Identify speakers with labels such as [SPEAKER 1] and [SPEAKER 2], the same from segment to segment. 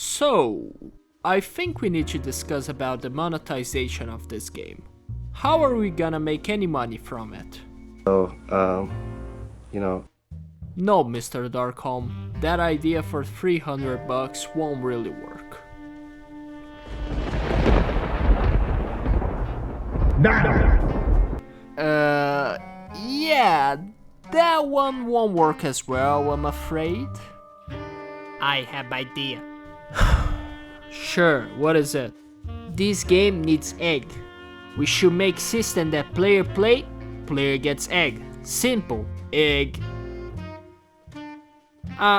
[SPEAKER 1] So, I think we need to discuss about the monetization of this game. How are we gonna make any money from it? No, Mr. Darkholm, that idea for $300 won't really work. Yeah, that one won't work as well, I'm afraid.
[SPEAKER 2] I have idea.
[SPEAKER 1] Sure, what is it?
[SPEAKER 2] This game needs egg. We should make system that player play, player gets egg. Simple, egg.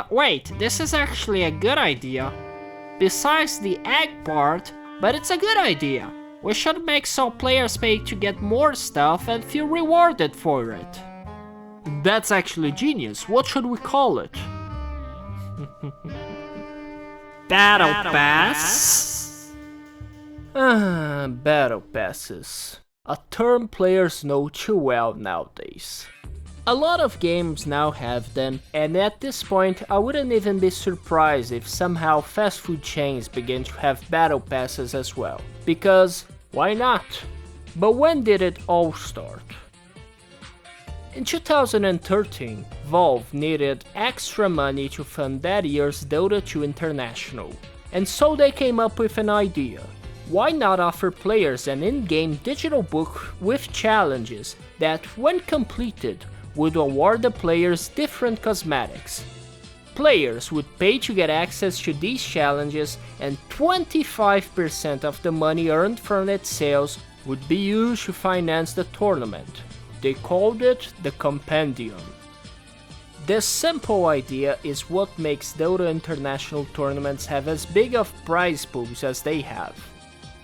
[SPEAKER 2] Wait, this is actually a good idea. Besides the egg part, but it's a good idea. We should make so players pay to get more stuff and feel rewarded for it.
[SPEAKER 1] That's actually genius. What should we call it?
[SPEAKER 2] Battle Pass?
[SPEAKER 1] Battle passes. A term players know too well nowadays. A lot of games now have them, and at this point I wouldn't even be surprised if somehow fast food chains begin to have battle passes as well. Because, why not? But when did it all start? In 2013, Valve needed extra money to fund that year's Dota 2 International, and so they came up with an idea. Why not offer players an in-game digital book with challenges that, when completed, would award the players different cosmetics? Players would pay to get access to these challenges, and 25% of the money earned from its sales would be used to finance the tournament. They called it the Compendium. This simple idea is what makes Dota International tournaments have as big of prize pools as they have.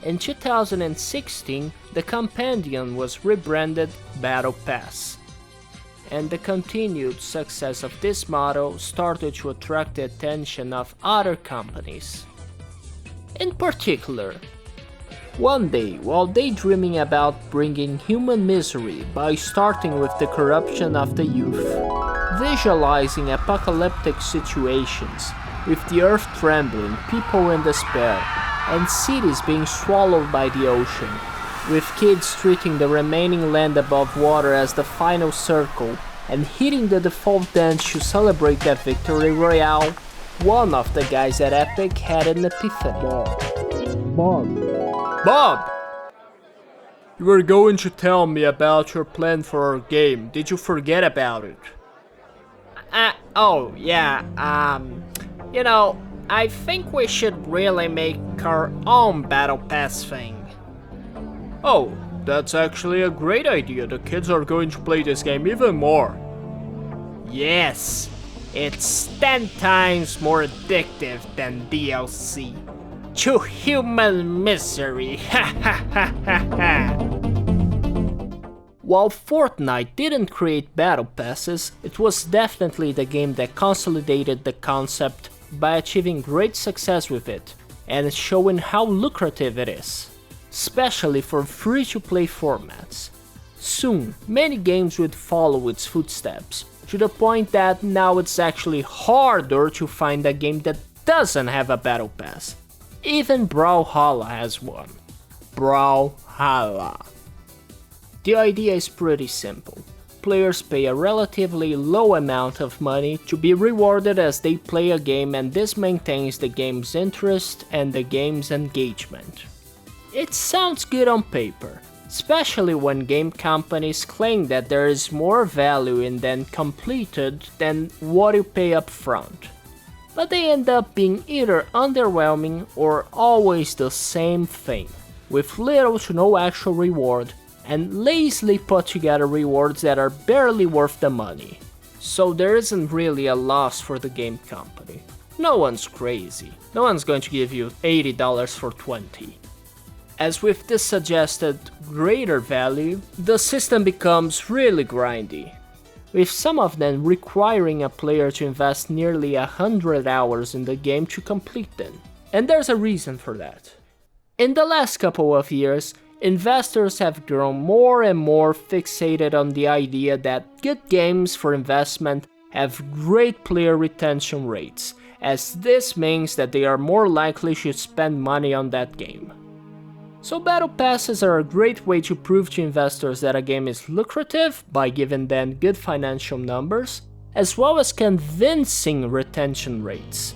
[SPEAKER 1] In 2016, the Compendium was rebranded Battle Pass, and the continued success of this model started to attract the attention of other companies. In particular, one day, while daydreaming about bringing human misery by starting with the corruption of the youth, visualizing apocalyptic situations with the earth trembling, people in despair, and cities being swallowed by the ocean, with kids treating the remaining land above water as the final circle and hitting the default dance to celebrate that victory royale, one of the guys at Epic had an epiphany. Bob! You were going to tell me about your plan for our game. Did you forget about it?
[SPEAKER 2] I think we should really make our own Battle Pass thing.
[SPEAKER 1] Oh, that's actually a great idea. The kids are going to play this game even more.
[SPEAKER 2] Yes, it's 10 times more addictive than DLC. To human misery, ha ha ha ha ha.
[SPEAKER 1] While Fortnite didn't create battle passes, it was definitely the game that consolidated the concept by achieving great success with it, and showing how lucrative it is, especially for free-to-play formats. Soon, many games would follow its footsteps, to the point that now it's actually harder to find a game that doesn't have a battle pass. Even Brawlhalla has one. Brawlhalla. The idea is pretty simple. Players pay a relatively low amount of money to be rewarded as they play a game, and this maintains the game's interest and the game's engagement. It sounds good on paper, especially when game companies claim that there is more value in them completed than what you pay up front. But they end up being either underwhelming or always the same thing, with little to no actual reward, and lazily put together rewards that are barely worth the money. So there isn't really a loss for the game company. No one's crazy. No one's going to give you $80 for 20. As with this suggested greater value, the system becomes really grindy, with some of them requiring a player to invest nearly 100 hours in the game to complete them. And there's a reason for that. In the last couple of years, investors have grown more and more fixated on the idea that good games for investment have great player retention rates, as this means that they are more likely to spend money on that game. So battle passes are a great way to prove to investors that a game is lucrative by giving them good financial numbers, as well as convincing retention rates.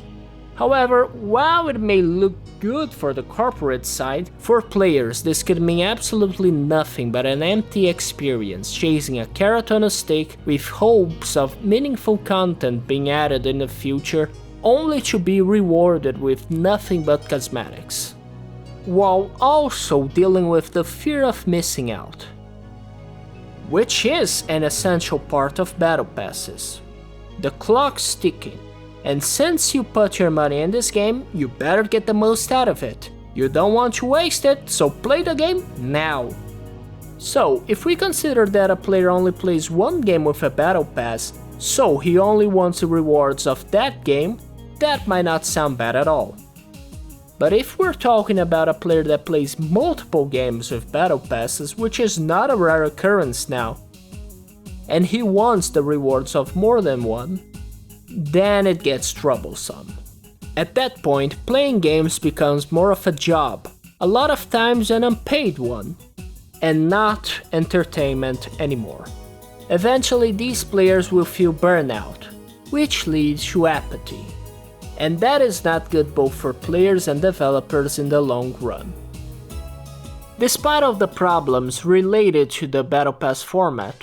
[SPEAKER 1] However, while it may look good for the corporate side, for players this could mean absolutely nothing but an empty experience chasing a carrot on a stick with hopes of meaningful content being added in the future, only to be rewarded with nothing but cosmetics, while also dealing with the fear of missing out, which is an essential part of battle passes. The clock's ticking, and since you put your money in this game, you better get the most out of it. You don't want to waste it, so play the game now. So, if we consider that a player only plays one game with a battle pass, so he only wants the rewards of that game, that might not sound bad at all. But if we're talking about a player that plays multiple games with battle passes, which is not a rare occurrence now, and he wants the rewards of more than one, then it gets troublesome. At that point, playing games becomes more of a job, a lot of times an unpaid one, and not entertainment anymore. Eventually these players will feel burnout, which leads to apathy. And that is not good both for players and developers in the long run. Despite all the problems related to the Battle Pass format,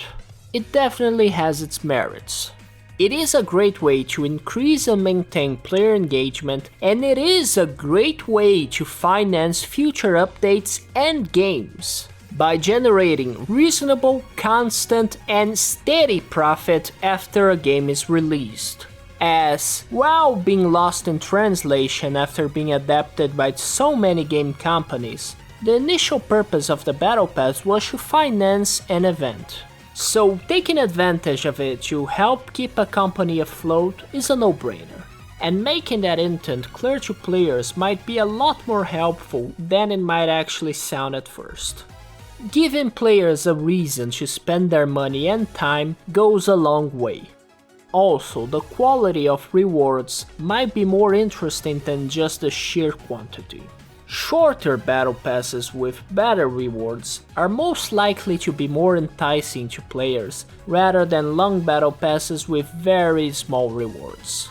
[SPEAKER 1] it definitely has its merits. It is a great way to increase and maintain player engagement, and it is a great way to finance future updates and games by generating reasonable, constant, and steady profit after a game is released. As, while being lost in translation after being adapted by so many game companies, the initial purpose of the Battle Pass was to finance an event. So taking advantage of it to help keep a company afloat is a no-brainer, and making that intent clear to players might be a lot more helpful than it might actually sound at first. Giving players a reason to spend their money and time goes a long way. Also, the quality of rewards might be more interesting than just the sheer quantity. Shorter battle passes with better rewards are most likely to be more enticing to players rather than long battle passes with very small rewards.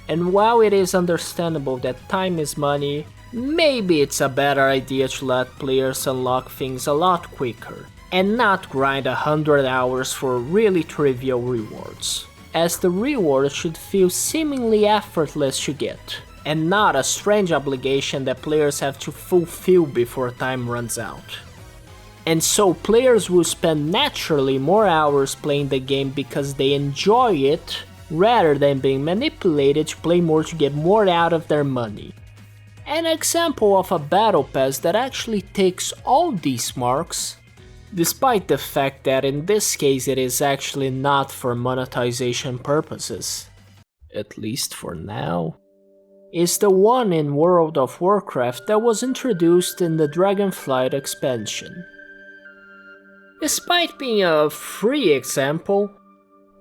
[SPEAKER 1] And while it is understandable that time is money, maybe it's a better idea to let players unlock things a lot quicker and not grind 100 hours for really trivial rewards, as the rewards should feel seemingly effortless to get, and not a strange obligation that players have to fulfill before time runs out. And so players will spend naturally more hours playing the game because they enjoy it, rather than being manipulated to play more to get more out of their money. An example of a battle pass that actually ticks all these marks, despite the fact that in this case it is actually not for monetization purposes, at least for now, is the one in World of Warcraft that was introduced in the Dragonflight expansion. Despite being a free example,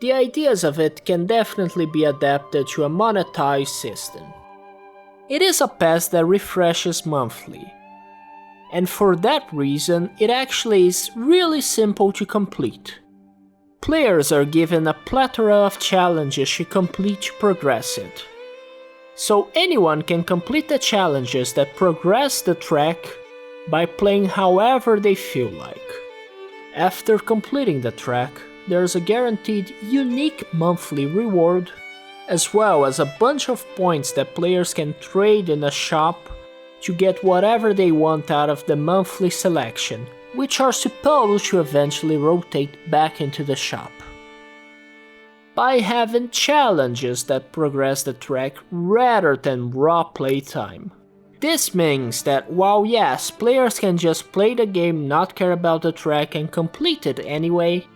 [SPEAKER 1] the ideas of it can definitely be adapted to a monetized system. It is a pass that refreshes monthly, and for that reason it actually is really simple to complete. Players are given a plethora of challenges to complete to progress it. So anyone can complete the challenges that progress the track by playing however they feel like. After completing the track, there's a guaranteed unique monthly reward, as well as a bunch of points that players can trade in a shop to get whatever they want out of the monthly selection, which are supposed to eventually rotate back into the shop. By having challenges that progress the track rather than raw playtime. This means that while yes, players can just play the game, not care about the track and complete it anyway,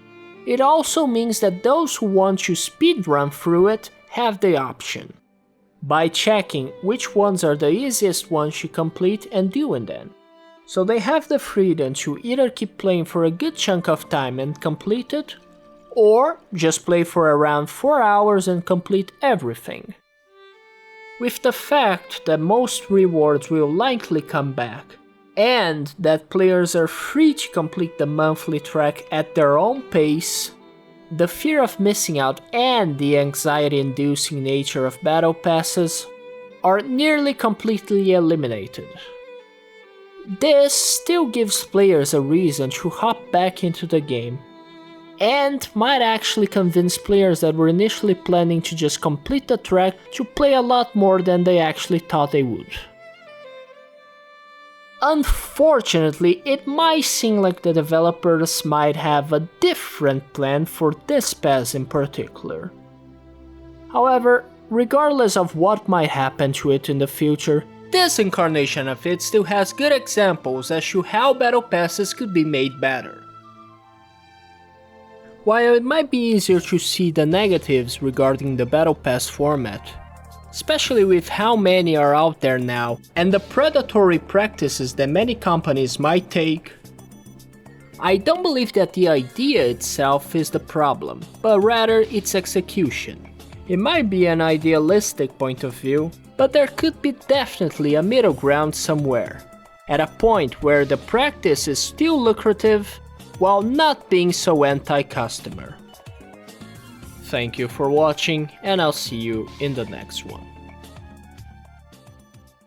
[SPEAKER 1] it also means that those who want to speedrun through it have the option, by checking which ones are the easiest ones to complete and doing them. So they have the freedom to either keep playing for a good chunk of time and complete it, or just play for around 4 hours and complete everything. with the fact that most rewards will likely come back, and that players are free to complete the monthly track at their own pace, the fear of missing out and the anxiety-inducing nature of battle passes are nearly completely eliminated. This still gives players a reason to hop back into the game, and might actually convince players that were initially planning to just complete the track to play a lot more than they actually thought they would. Unfortunately, it might seem like the developers might have a different plan for this pass in particular. However, regardless of what might happen to it in the future, this incarnation of it still has good examples as to how battle passes could be made better. While it might be easier to see the negatives regarding the battle pass format, especially with how many are out there now and the predatory practices that many companies might take, I don't believe that the idea itself is the problem, but rather its execution. It might be an idealistic point of view, but there could be definitely a middle ground somewhere, at a point where the practice is still lucrative while not being so anti-customer. Thank you for watching, and I'll see you in the next one.